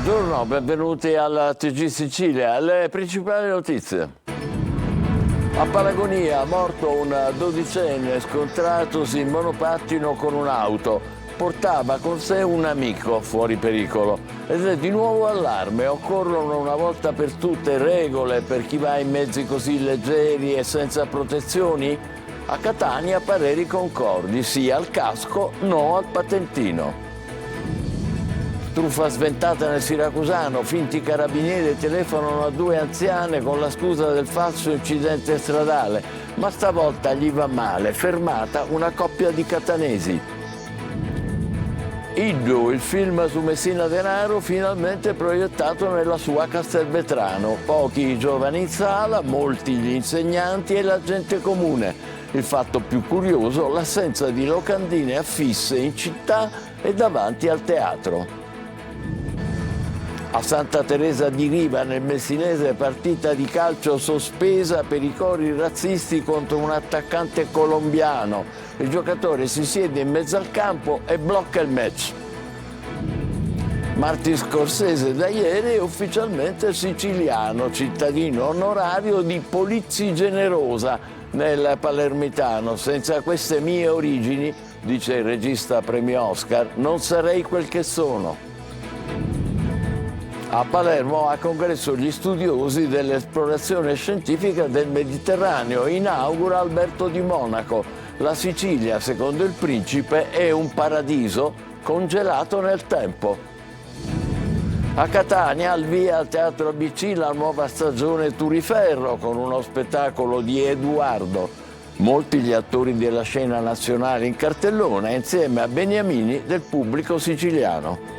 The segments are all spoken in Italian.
Buongiorno, benvenuti alla TG Sicilia. Le principali notizie. A Palagonia, morto un dodicenne scontratosi in monopattino con un'auto. Portava con sé un amico fuori pericolo. Ed è di nuovo allarme. Occorrono una volta per tutte regole per chi va in mezzi così leggeri e senza protezioni? A Catania pareri concordi, sì al casco, no al patentino. Truffa sventata nel Siracusano, finti carabinieri telefonano a due anziane con la scusa del falso incidente stradale, ma stavolta gli va male, fermata una coppia di catanesi. Iddu, il film su Messina Denaro, finalmente proiettato nella sua Castelvetrano. Pochi i giovani in sala, molti gli insegnanti e la gente comune. Il fatto più curioso, l'assenza di locandine affisse in città e davanti al teatro. A Santa Teresa di Riva, nel Messinese, partita di calcio sospesa per i cori razzisti contro un attaccante colombiano. Il giocatore si siede in mezzo al campo e blocca il match. Martin Scorsese da ieri è ufficialmente siciliano, cittadino onorario di Polizzi Generosa nel Palermitano. Senza queste mie origini, dice il regista premio Oscar, non sarei quel che sono. A Palermo ha congresso gli studiosi dell'esplorazione scientifica del Mediterraneo. Inaugura Alberto di Monaco. La Sicilia, secondo il principe, è un paradiso congelato nel tempo. A Catania, al via al Teatro ABC, la nuova stagione Turiferro con uno spettacolo di Edoardo. Molti gli attori della scena nazionale in cartellone insieme a beniamini del pubblico siciliano.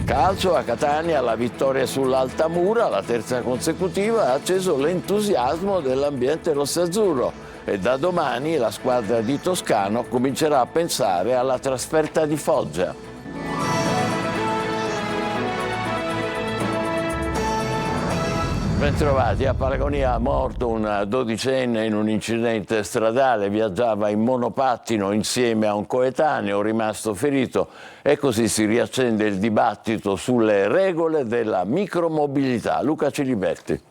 Calcio a Catania, la vittoria sull'Altamura, la terza consecutiva, ha acceso l'entusiasmo dell'ambiente rossazzurro e da domani la squadra di Toscano comincerà a pensare alla trasferta di Foggia. Bentrovati. A Palagonia, morto un dodicenne in un incidente stradale, viaggiava in monopattino insieme a un coetaneo rimasto ferito e così si riaccende il dibattito sulle regole della micromobilità. Luca Ciliberti.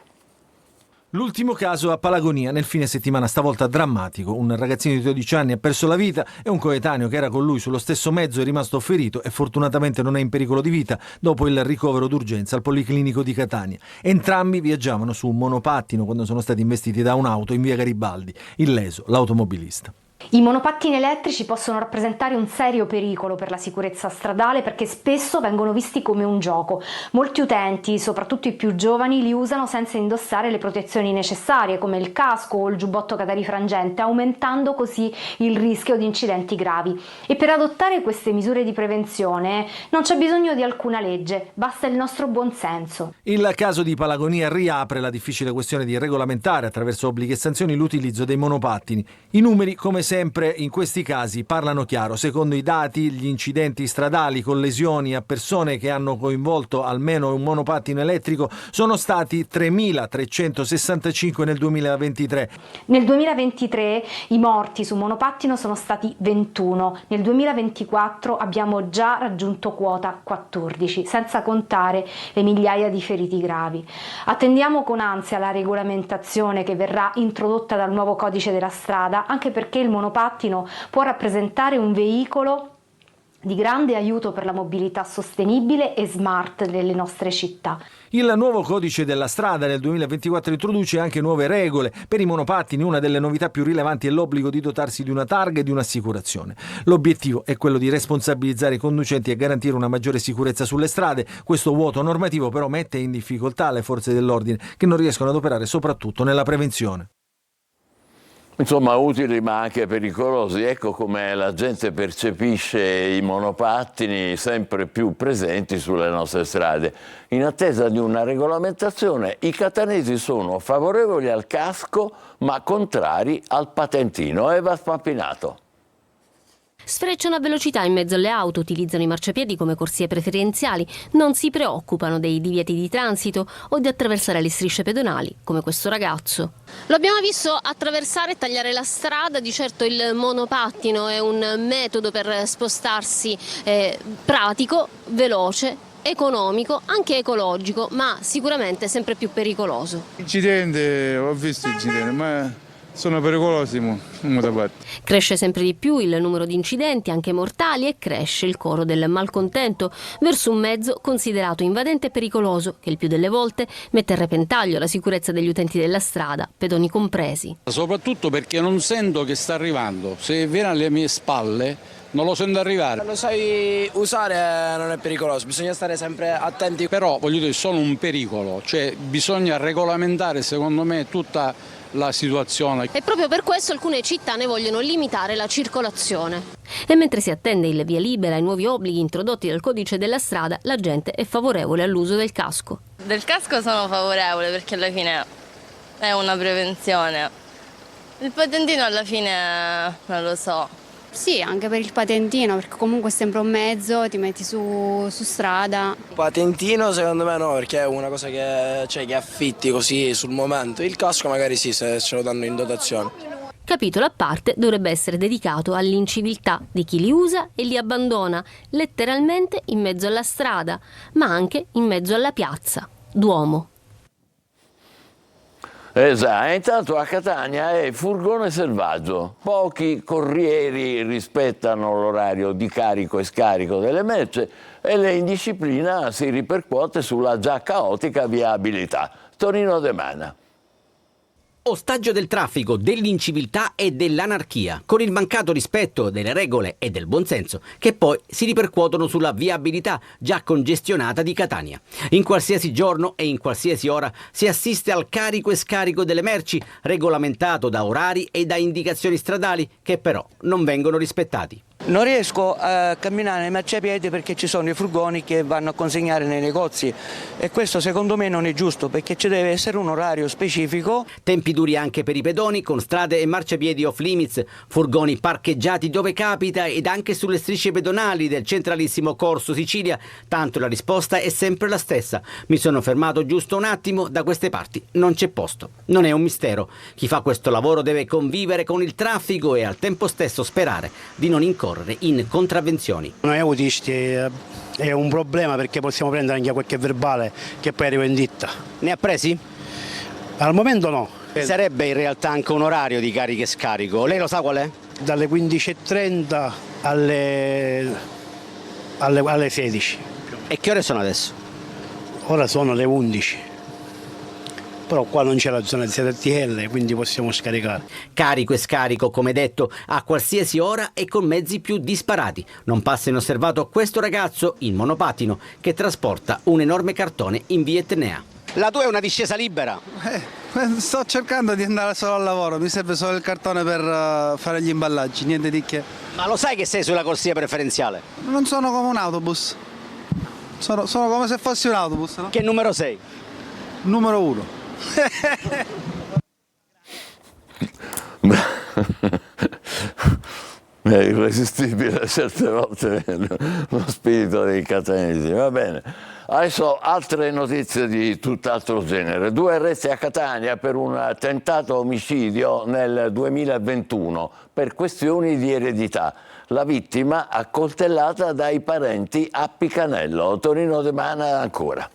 L'ultimo caso a Palagonia nel fine settimana, stavolta drammatico. Un ragazzino di 12 anni ha perso la vita e un coetaneo che era con lui sullo stesso mezzo è rimasto ferito e fortunatamente non è in pericolo di vita dopo il ricovero d'urgenza al Policlinico di Catania. Entrambi viaggiavano su un monopattino quando sono stati investiti da un'auto in via Garibaldi. Illeso l'automobilista. I monopattini elettrici possono rappresentare un serio pericolo per la sicurezza stradale perché spesso vengono visti come un gioco. Molti utenti, soprattutto i più giovani, li usano senza indossare le protezioni necessarie come il casco o il giubbotto catarifrangente, aumentando così il rischio di incidenti gravi. E per adottare queste misure di prevenzione non c'è bisogno di alcuna legge, basta il nostro buonsenso. Il caso di Palagonia riapre la difficile questione di regolamentare attraverso obblighi e sanzioni l'utilizzo dei monopattini. I numeri, come sempre in questi casi, parlano chiaro. Secondo i dati, gli incidenti stradali con lesioni a persone che hanno coinvolto almeno un monopattino elettrico sono stati 3.365 nel 2023. Nel 2023 i morti su monopattino sono stati 21, nel 2024 abbiamo già raggiunto quota 14, senza contare le migliaia di feriti gravi. Attendiamo con ansia la regolamentazione che verrà introdotta dal nuovo codice della strada, anche perché il monopattino può rappresentare un veicolo di grande aiuto per la mobilità sostenibile e smart delle nostre città. Il nuovo codice della strada nel 2024 introduce anche nuove regole. Per i monopattini una delle novità più rilevanti è l'obbligo di dotarsi di una targa e di un'assicurazione. L'obiettivo è quello di responsabilizzare i conducenti e garantire una maggiore sicurezza sulle strade. Questo vuoto normativo però mette in difficoltà le forze dell'ordine che non riescono ad operare soprattutto nella prevenzione. Insomma, utili ma anche pericolosi. Ecco come la gente percepisce i monopattini sempre più presenti sulle nostre strade. In attesa di una regolamentazione, i catanesi sono favorevoli al casco ma contrari al patentino. Eva Spampinato. Sfrecciano a velocità in mezzo alle auto, utilizzano i marciapiedi come corsie preferenziali, non si preoccupano dei divieti di transito o di attraversare le strisce pedonali, come questo ragazzo. Lo abbiamo visto attraversare e tagliare la strada. Di certo il monopattino è un metodo per spostarsi pratico, veloce economico, anche ecologico, ma sicuramente sempre più pericoloso. Incidente, ho visto incidenti, ma sono pericolosi Cresce sempre di più il numero di incidenti, anche mortali, e cresce il coro del malcontento verso un mezzo considerato invadente e pericoloso, che il più delle volte mette a repentaglio la sicurezza degli utenti della strada, pedoni compresi. Soprattutto perché non sento che sta arrivando. Se viene alle mie spalle non lo sento arrivare. Se lo sai usare non è pericoloso, bisogna stare sempre attenti. Però voglio dire, sono un pericolo, cioè bisogna regolamentare secondo me tutta la situazione. E proprio per questo alcune città ne vogliono limitare la circolazione. E mentre si attende il via libera ai nuovi obblighi introdotti dal codice della strada, la gente è favorevole all'uso del casco. Del casco sono favorevole perché alla fine è una prevenzione. Il patentino alla fine non lo so. Sì, anche per il patentino, perché comunque è sempre un mezzo, ti metti su strada. Patentino secondo me no, perché è una cosa che affitti così sul momento. Il casco magari sì, se ce lo danno in dotazione. Capitolo a parte dovrebbe essere dedicato all'inciviltà di chi li usa e li abbandona, letteralmente in mezzo alla strada, ma anche in mezzo alla piazza Duomo. Esatto, intanto a Catania è furgone selvaggio. Pochi corrieri rispettano l'orario di carico e scarico delle merci e l'indisciplina si ripercuote sulla già caotica viabilità. Tonino De Mana. Ostaggio del traffico, dell'inciviltà e dell'anarchia, con il mancato rispetto delle regole e del buonsenso, che poi si ripercuotono sulla viabilità già congestionata di Catania. In qualsiasi giorno e in qualsiasi ora si assiste al carico e scarico delle merci, regolamentato da orari e da indicazioni stradali che però non vengono rispettati. Non riesco a camminare nei marciapiedi perché ci sono i furgoni che vanno a consegnare nei negozi e questo secondo me non è giusto perché ci deve essere un orario specifico. Tempi duri anche per i pedoni con strade e marciapiedi off limits, furgoni parcheggiati dove capita ed anche sulle strisce pedonali del centralissimo Corso Sicilia, tanto la risposta è sempre la stessa. Mi sono fermato giusto un attimo, da queste parti non c'è posto. Non è un mistero, chi fa questo lavoro deve convivere con il traffico e al tempo stesso sperare di non incorrere in contravvenzioni. Noi autisti è un problema perché possiamo prendere anche qualche verbale che poi arriva in ditta. Ne ha presi? Al momento no. Sarebbe in realtà anche un orario di carica e scarico, lei lo sa qual è? Dalle 15:30 alle 16. E che ore sono adesso? Ora sono le 11. Però qua non c'è la zona di ZTL, quindi possiamo scaricare. Carico e scarico, come detto, a qualsiasi ora e con mezzi più disparati. Non passa inosservato questo ragazzo in monopattino che trasporta un enorme cartone in via Etnea. La tua è una discesa libera? Sto cercando di andare solo al lavoro, mi serve solo il cartone per fare gli imballaggi, niente di che. Ma lo sai che sei sulla corsia preferenziale? Non sono come un autobus, sono come se fossi un autobus, no? Che numero sei? Numero 1. È irresistibile certe volte lo spirito dei catanesi. Va bene. Adesso altre notizie di tutt'altro genere. 2 arresti a Catania per un tentato omicidio nel 2021 per questioni di eredità. La vittima accoltellata dai parenti a Picanello. Tonino De Mana ancora.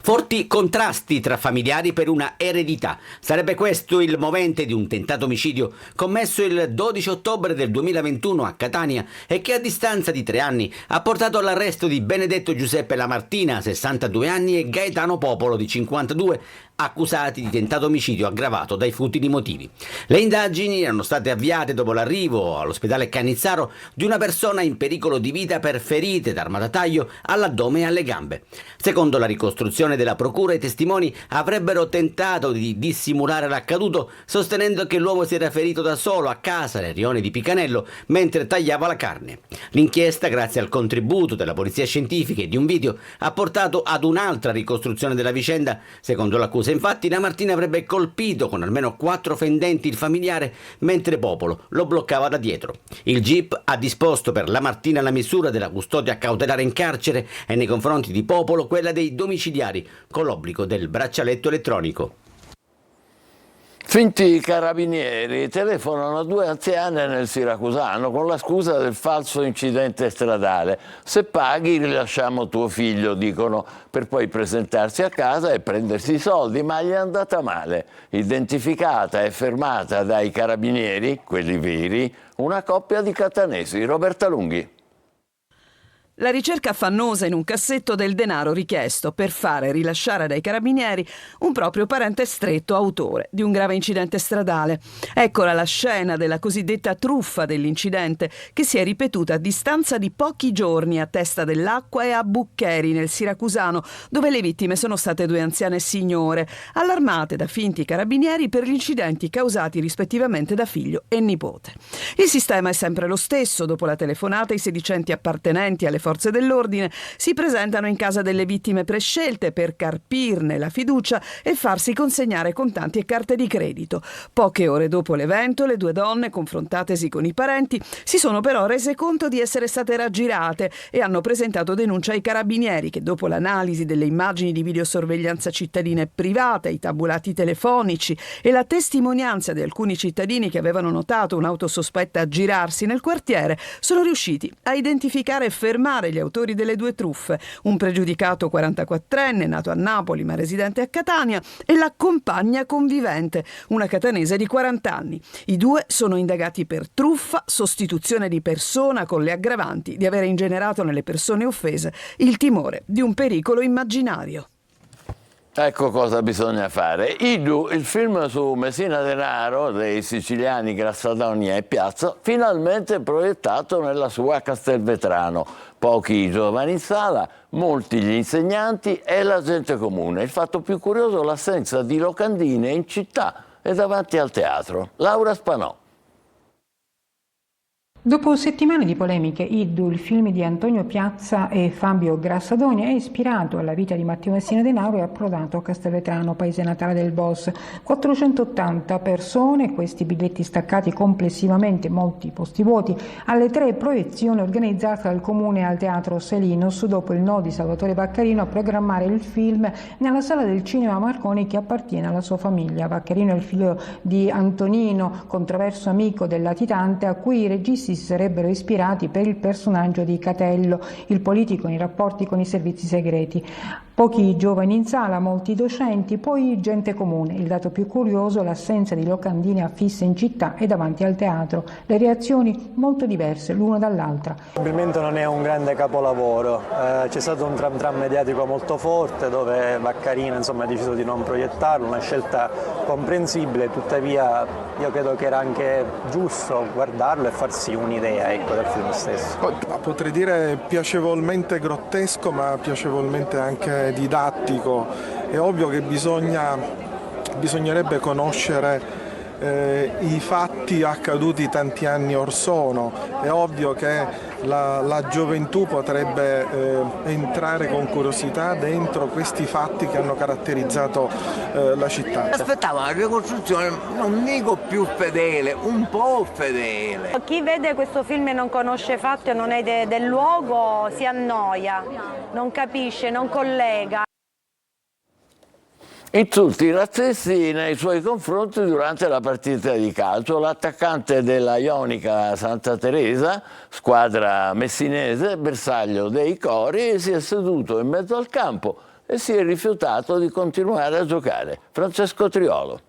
Forti contrasti tra familiari per una eredità. Sarebbe questo il movente di un tentato omicidio commesso il 12 ottobre del 2021 a Catania e che a distanza di 3 anni ha portato all'arresto di Benedetto Giuseppe Lamartina, 62 anni, e Gaetano Popolo, di 52, accusati di tentato omicidio aggravato dai futili motivi. Le indagini erano state avviate dopo l'arrivo all'ospedale Cannizzaro di una persona in pericolo di vita per ferite d'arma da taglio all'addome e alle gambe. Secondo la ricostruzione della procura, i testimoni avrebbero tentato di dissimulare l'accaduto sostenendo che l'uomo si era ferito da solo a casa nel rione di Picanello mentre tagliava la carne. L'inchiesta, grazie al contributo della polizia scientifica e di un video, ha portato ad un'altra ricostruzione della vicenda. Secondo l'accusa, infatti, Lamartina avrebbe colpito con almeno 4 fendenti il familiare mentre Popolo lo bloccava da dietro. Il GIP ha disposto per Lamartina la misura della custodia cautelare in carcere e nei confronti di Popolo quella dei domiciliari con l'obbligo del braccialetto elettronico. Finti carabinieri telefonano a 2 anziane nel Siracusano con la scusa del falso incidente stradale. Se paghi rilasciamo tuo figlio, dicono, per poi presentarsi a casa e prendersi i soldi, ma gli è andata male. Identificata e fermata dai carabinieri, quelli veri, una coppia di catanesi. Roberta Lunghi. La ricerca affannosa in un cassetto del denaro richiesto per fare rilasciare dai carabinieri un proprio parente stretto autore di un grave incidente stradale. Eccola la scena della cosiddetta truffa dell'incidente che si è ripetuta a distanza di pochi giorni a Testa dell'Acqua e a Buccheri nel Siracusano, dove le vittime sono state 2 anziane signore, allarmate da finti carabinieri per gli incidenti causati rispettivamente da figlio e nipote. Il sistema è sempre lo stesso. Dopo la telefonata i sedicenti appartenenti alle forze dell'ordine si presentano in casa delle vittime prescelte per carpirne la fiducia e farsi consegnare contanti e carte di credito. Poche ore dopo l'evento, le 2 donne, confrontatesi con i parenti, si sono però rese conto di essere state raggirate e hanno presentato denuncia ai carabinieri che, dopo l'analisi delle immagini di videosorveglianza cittadina e privata, i tabulati telefonici e la testimonianza di alcuni cittadini che avevano notato un'auto sospetta aggirarsi nel quartiere, sono riusciti a identificare e fermare gli autori delle 2 truffe, un pregiudicato 44enne nato a Napoli ma residente a Catania e la compagna convivente, una catanese di 40 anni. I 2 sono indagati per truffa, sostituzione di persona con le aggravanti di avere ingenerato nelle persone offese il timore di un pericolo immaginario. Ecco cosa bisogna fare. Idu, il film su Messina Denaro dei siciliani Grassadonia e Piazza, finalmente proiettato nella sua Castelvetrano. Pochi giovani in sala, molti gli insegnanti e la gente comune. Il fatto più curioso è l'assenza di locandine in città e davanti al teatro. Laura Spanò. Dopo settimane di polemiche, Iddu, il film di Antonio Piazza e Fabio Grassadonia, è ispirato alla vita di Matteo Messina Denaro e approdato a Castelvetrano, paese natale del boss. 480 persone, questi biglietti staccati complessivamente, molti posti vuoti, alle 3 proiezioni organizzate dal comune al Teatro Selinus, dopo il no di Salvatore Vaccarino a programmare il film nella sala del cinema Marconi che appartiene alla sua famiglia. Vaccarino è il figlio di Antonino, controverso amico del latitante, a cui i registi si sarebbero ispirati per il personaggio di Catello, il politico in rapporti con i servizi segreti. Pochi giovani in sala, molti docenti, poi gente comune. Il dato più curioso è l'assenza di locandine affisse in città e davanti al teatro. Le reazioni molto diverse l'una dall'altra. Probabilmente non è un grande capolavoro, c'è stato un tram tram mediatico molto forte dove Vaccarino ha deciso di non proiettarlo, una scelta comprensibile, tuttavia io credo che era anche giusto guardarlo e farsi un'idea del film stesso. Potrei dire piacevolmente grottesco ma piacevolmente anche didattico. È ovvio che bisognerebbe conoscere i fatti accaduti tanti anni or sono. È ovvio che la gioventù potrebbe entrare con curiosità dentro questi fatti che hanno caratterizzato la città. Aspettavo una ricostruzione, non dico più fedele, un po' fedele. Chi vede questo film e non conosce i fatti o non ha idea del luogo si annoia, non capisce, non collega. Insulti razzisti nei suoi confronti durante la partita di calcio. L'attaccante della Ionica Santa Teresa, squadra messinese, bersaglio dei cori, si è seduto in mezzo al campo e si è rifiutato di continuare a giocare. Francesco Triolo.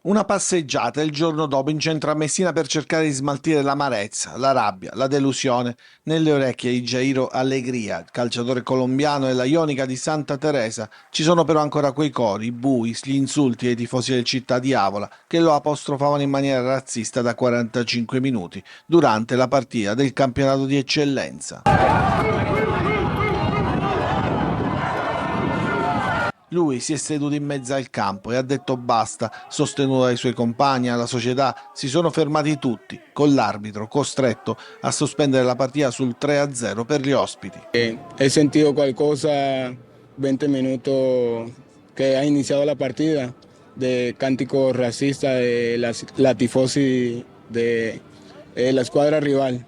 Una passeggiata il giorno dopo in centro a Messina per cercare di smaltire l'amarezza, la rabbia, la delusione nelle orecchie di Jairo Allegria, il calciatore colombiano della Ionica di Santa Teresa. Ci sono però ancora quei cori, i bui, gli insulti ai tifosi del Città Diavola che lo apostrofavano in maniera razzista da 45 minuti durante la partita del campionato di eccellenza. Lui si è seduto in mezzo al campo e ha detto basta, sostenuto dai suoi compagni, alla società. Si sono fermati tutti, con l'arbitro costretto a sospendere la partita sul 3-0 per gli ospiti. He sentido qualcosa 20 minutos que ha iniziato la partita de cántico racista de la tifosi della squadra rival.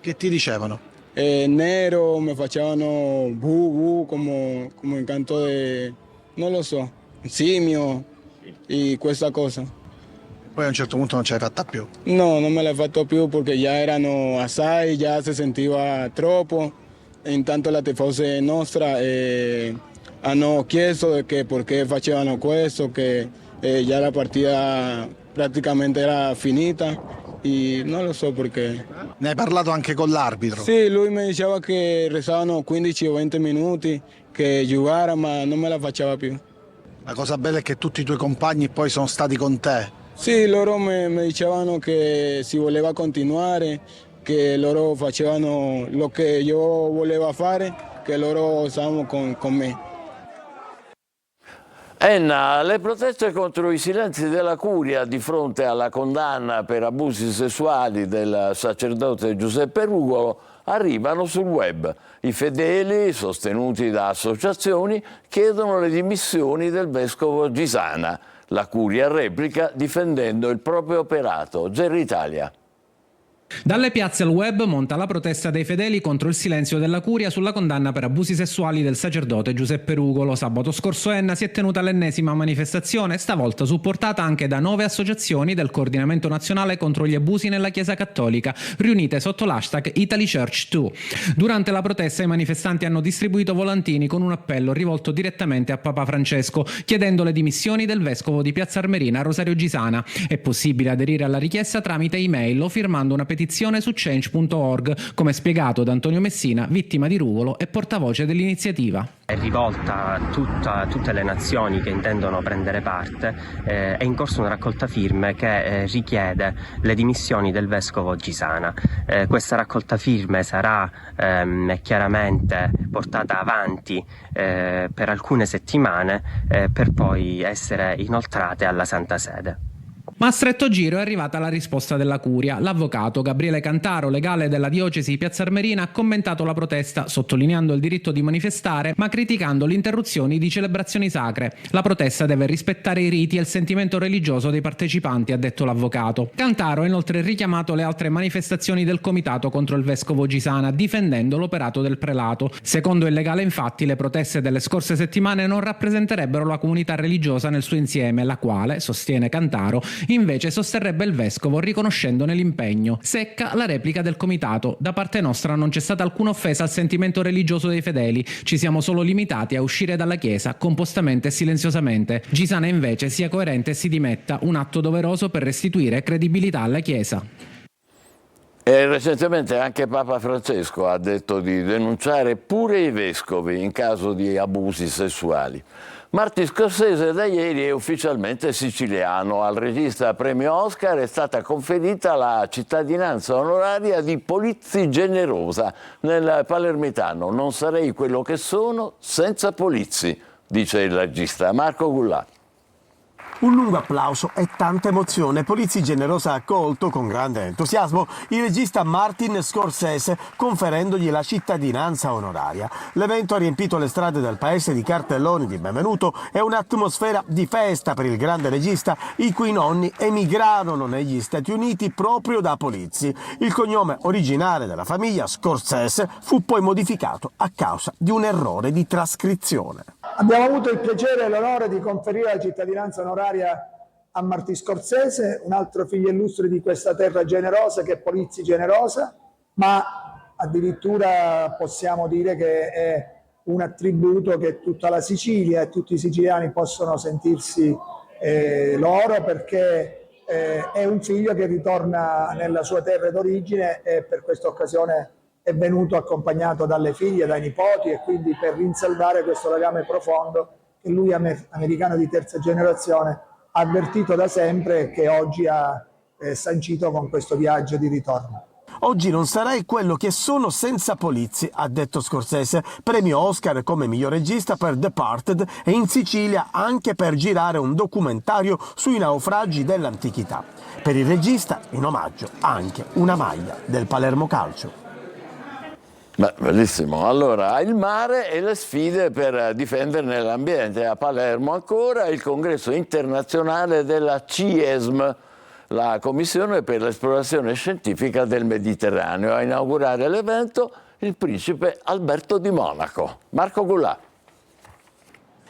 Che ti dicevano? Nero, me facevano bu come in canto de... non lo so, simio e questa cosa. Poi a un certo punto non ce l'hai fatta più? No, non me l'ha fatto più perché già erano assai, già si sentiva troppo. Intanto la tifosi nostra hanno chiesto che perché facevano questo, che già la partita praticamente era finita. E non lo so perché. Ne hai parlato anche con l'arbitro? Sì, lui mi diceva che restavano 15 o 20 minuti che giocare, ma non me la faceva più. La cosa bella è che tutti i tuoi compagni poi sono stati con te. Sì, loro mi dicevano che si voleva continuare, che loro facevano lo che io volevo fare, che loro stavano con me. Enna, le proteste contro i silenzi della Curia di fronte alla condanna per abusi sessuali del sacerdote Giuseppe Rugolo arrivano sul web. I fedeli, sostenuti da associazioni, chiedono le dimissioni del vescovo Gisana. La Curia replica difendendo il proprio operato. Gerry Italia. Dalle piazze al web monta la protesta dei fedeli contro il silenzio della Curia sulla condanna per abusi sessuali del sacerdote Giuseppe Rugolo. Sabato scorso a Enna si è tenuta l'ennesima manifestazione, stavolta supportata anche da 9 associazioni del Coordinamento Nazionale contro gli abusi nella Chiesa Cattolica, riunite sotto l'hashtag Italy Church 2. Durante la protesta i manifestanti hanno distribuito volantini con un appello rivolto direttamente a Papa Francesco, chiedendo le dimissioni del vescovo di Piazza Armerina Rosario Gisana. È possibile aderire alla richiesta tramite email o firmando una petizione su change.org, come spiegato da Antonio Messina, vittima di Rugolo e portavoce dell'iniziativa. È rivolta a tutte le nazioni che intendono prendere parte. È in corso una raccolta firme che richiede le dimissioni del vescovo Gisana. Questa raccolta firme sarà chiaramente portata avanti per alcune settimane per poi essere inoltrate alla Santa Sede. Ma a stretto giro è arrivata la risposta della Curia. L'avvocato Gabriele Cantaro, legale della diocesi Piazza Armerina, ha commentato la protesta, sottolineando il diritto di manifestare, ma criticando le interruzioni di celebrazioni sacre. La protesta deve rispettare i riti e il sentimento religioso dei partecipanti, ha detto l'avvocato. Cantaro ha inoltre richiamato le altre manifestazioni del comitato contro il vescovo Gisana, difendendo l'operato del prelato. Secondo il legale, infatti, le proteste delle scorse settimane non rappresenterebbero la comunità religiosa nel suo insieme, la quale, sostiene Cantaro, invece sosterrebbe il vescovo riconoscendone l'impegno. Secca la replica del comitato. Da parte nostra non c'è stata alcuna offesa al sentimento religioso dei fedeli, ci siamo solo limitati a uscire dalla chiesa compostamente e silenziosamente. Gisana invece sia coerente e si dimetta, un atto doveroso per restituire credibilità alla chiesa. E recentemente anche Papa Francesco ha detto di denunciare pure i vescovi in caso di abusi sessuali. Martin Scorsese da ieri è ufficialmente siciliano. Al regista premio Oscar è stata conferita la cittadinanza onoraria di Polizzi Generosa. Nel palermitano non sarei quello che sono senza Polizzi, dice il regista Marco Gullà. Un lungo applauso e tanta emozione. Polizzi Generosa ha accolto con grande entusiasmo il regista Martin Scorsese, conferendogli la cittadinanza onoraria. L'evento ha riempito le strade del paese di cartelloni di benvenuto e un'atmosfera di festa per il grande regista, i cui nonni emigrarono negli Stati Uniti proprio da Polizzi. Il cognome originale della famiglia, Scorsese, fu poi modificato a causa di un errore di trascrizione. Abbiamo avuto il piacere e l'onore di conferire la cittadinanza onoraria a Martin Scorsese, un altro figlio illustre di questa terra generosa che è Polizzi Generosa, ma addirittura possiamo dire che è un attributo che tutta la Sicilia e tutti i siciliani possono sentirsi loro, perché è un figlio che ritorna nella sua terra d'origine e per questa occasione è venuto accompagnato dalle figlie, dai nipoti, e quindi per rinsaldare questo legame profondo che lui, americano di terza generazione, ha avvertito da sempre e che oggi ha sancito con questo viaggio di ritorno. Oggi non sarei quello che sono senza Polizzi, ha detto Scorsese, premio Oscar come miglior regista per Departed e in Sicilia anche per girare un documentario sui naufragi dell'antichità. Per il regista, in omaggio, anche una maglia del Palermo Calcio. Beh, bellissimo. Allora, il mare e le sfide per difenderne l'ambiente. A Palermo ancora il congresso internazionale della CIESM, la Commissione per l'esplorazione scientifica del Mediterraneo. A inaugurare l'evento il principe Alberto di Monaco. Marco Gullà.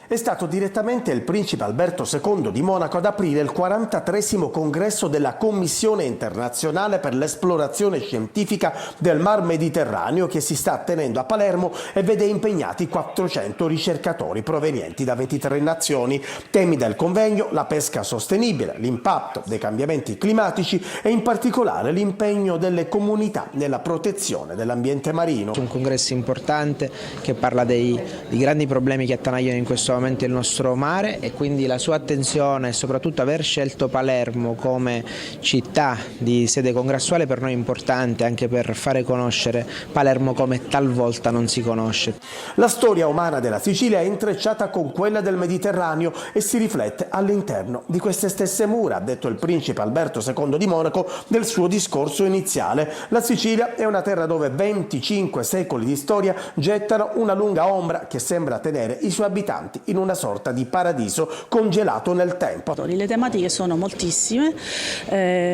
È stato direttamente il principe Alberto II di Monaco ad aprire il 43° congresso della Commissione internazionale per l'esplorazione scientifica del Mar Mediterraneo, che si sta tenendo a Palermo e vede impegnati 400 ricercatori provenienti da 23 nazioni. Temi del convegno: la pesca sostenibile, l'impatto dei cambiamenti climatici e in particolare l'impegno delle comunità nella protezione dell'ambiente marino. Un congresso importante che parla dei grandi problemi che attanagliano in questo momento il nostro mare, e quindi la sua attenzione e soprattutto aver scelto Palermo come città di sede congressuale per noi è importante, anche per fare conoscere Palermo come talvolta non si conosce. La storia umana della Sicilia è intrecciata con quella del Mediterraneo e si riflette all'interno di queste stesse mura, ha detto il principe Alberto II di Monaco nel suo discorso iniziale. La Sicilia è una terra dove 25 secoli di storia gettano una lunga ombra che sembra tenere i suoi abitanti in una sorta di paradiso congelato nel tempo. Le tematiche sono moltissime,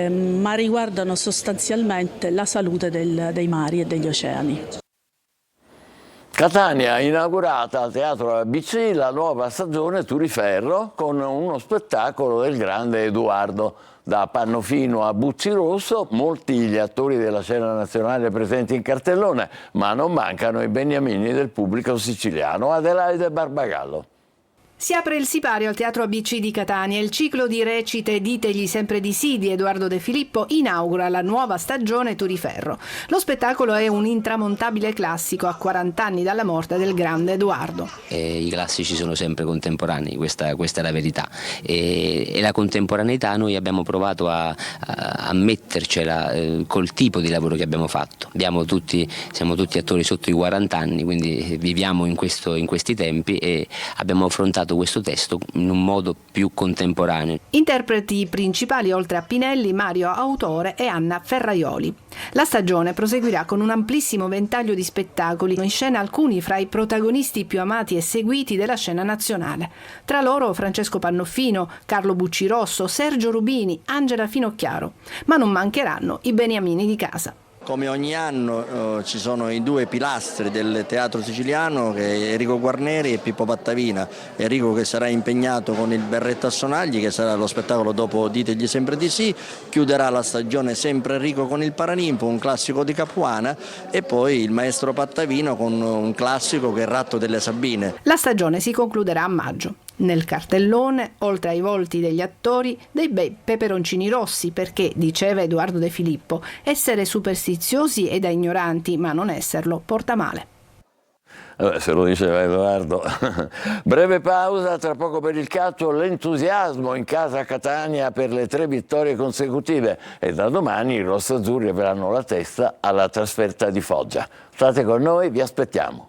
ma riguardano sostanzialmente la salute dei mari e degli oceani. Catania ha inaugurata al Teatro ABC la nuova stagione Turiferro con uno spettacolo del grande Edoardo. Da Pannofino a Buccirosso, molti gli attori della scena nazionale presenti in cartellone, ma non mancano i beniamini del pubblico siciliano. Adelaide Barbagallo. Si apre il sipario al Teatro ABC di Catania. Il ciclo di recite Ditegli sempre di sì di Edoardo De Filippo inaugura la nuova stagione Turiferro. Lo spettacolo è un intramontabile classico a 40 anni dalla morte del grande Edoardo. I classici sono sempre contemporanei, questa è la verità. E la contemporaneità noi abbiamo provato a mettercela col tipo di lavoro che abbiamo fatto. Siamo tutti attori sotto i 40 anni, quindi viviamo in questi tempi e abbiamo affrontato questo testo in un modo più contemporaneo. Interpreti principali oltre a Pinelli, Mario Autore e Anna Ferraioli. La stagione proseguirà con un amplissimo ventaglio di spettacoli, in scena alcuni fra i protagonisti più amati e seguiti della scena nazionale. Tra loro Francesco Pannofino, Carlo Buccirosso, Sergio Rubini, Angela Finocchiaro. Ma non mancheranno i beniamini di casa. Come ogni anno ci sono i due pilastri del teatro siciliano, che è Enrico Guarneri e Pippo Pattavina. Enrico che sarà impegnato con il Berretto a Sonagli, che sarà lo spettacolo dopo Ditegli sempre di sì, chiuderà la stagione sempre Enrico con il Paralimpo, un classico di Capuana, e poi il maestro Pattavino con un classico che è il Ratto delle Sabine. La stagione si concluderà a maggio. Nel cartellone, oltre ai volti degli attori, dei bei peperoncini rossi, perché, diceva Edoardo De Filippo, essere superstiziosi e da ignoranti, ma non esserlo, porta male. Se lo diceva Edoardo. Breve pausa, tra poco per il calcio, l'entusiasmo in casa a Catania per le 3 vittorie consecutive, e da domani i rossazzurri avranno la testa alla trasferta di Foggia. State con noi, vi aspettiamo.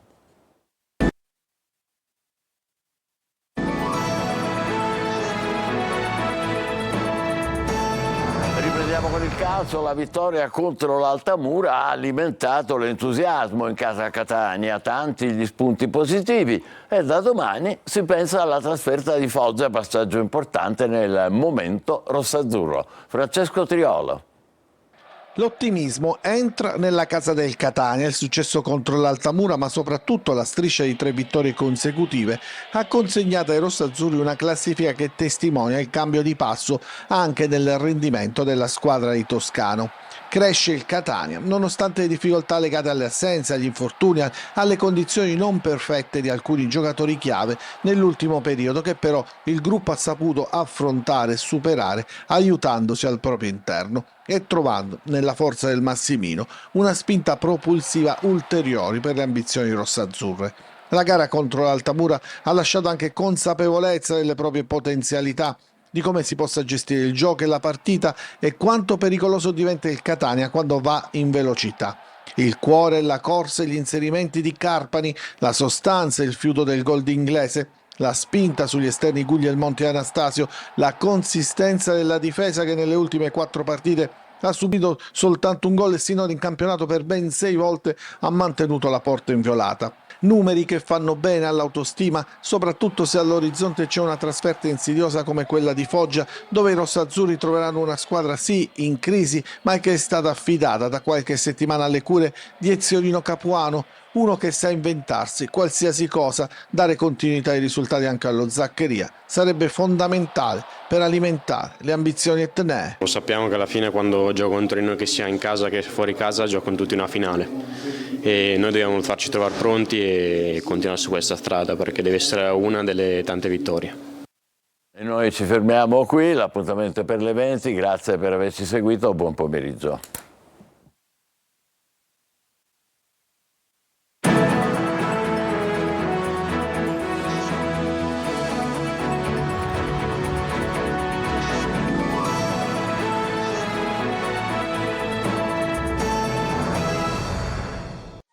Con il calcio, la vittoria contro l'Altamura ha alimentato l'entusiasmo in casa a Catania, tanti gli spunti positivi, e da domani si pensa alla trasferta di Foggia, passaggio importante nel momento rossazzurro. Francesco Triolo. L'ottimismo entra nella casa del Catania, il successo contro l'Altamura, ma soprattutto la striscia di 3 vittorie consecutive ha consegnato ai rossazzurri una classifica che testimonia il cambio di passo anche nel rendimento della squadra di Toscano. Cresce il Catania, nonostante le difficoltà legate alle assenze, agli infortuni, alle condizioni non perfette di alcuni giocatori chiave nell'ultimo periodo, che però il gruppo ha saputo affrontare e superare aiutandosi al proprio interno e trovando nella forza del Massimino una spinta propulsiva ulteriore per le ambizioni rossazzurre. La gara contro l'Altamura ha lasciato anche consapevolezza delle proprie potenzialità, di come si possa gestire il gioco e la partita e quanto pericoloso diventa il Catania quando va in velocità. Il cuore, la corsa e gli inserimenti di Carpani, la sostanza e il fiuto del gol d'inglese, la spinta sugli esterni Guglielmonti e Anastasio, la consistenza della difesa che nelle ultime 4 partite ha subito soltanto un gol e sinora in campionato per ben 6 volte ha mantenuto la porta inviolata. Numeri che fanno bene all'autostima, soprattutto se all'orizzonte c'è una trasferta insidiosa come quella di Foggia, dove i rossazzurri troveranno una squadra sì in crisi, ma che è stata affidata da qualche settimana alle cure di Eziolino Capuano, uno che sa inventarsi qualsiasi cosa, dare continuità ai risultati anche allo Zaccheria sarebbe fondamentale per alimentare le ambizioni etnee. Lo sappiamo che alla fine quando gioco contro noi, che sia in casa che fuori casa, gioco con tutti una finale e noi dobbiamo farci trovare pronti e continuare su questa strada, perché deve essere una delle tante vittorie. E noi ci fermiamo qui, l'appuntamento è per le 20, grazie per averci seguito, buon pomeriggio.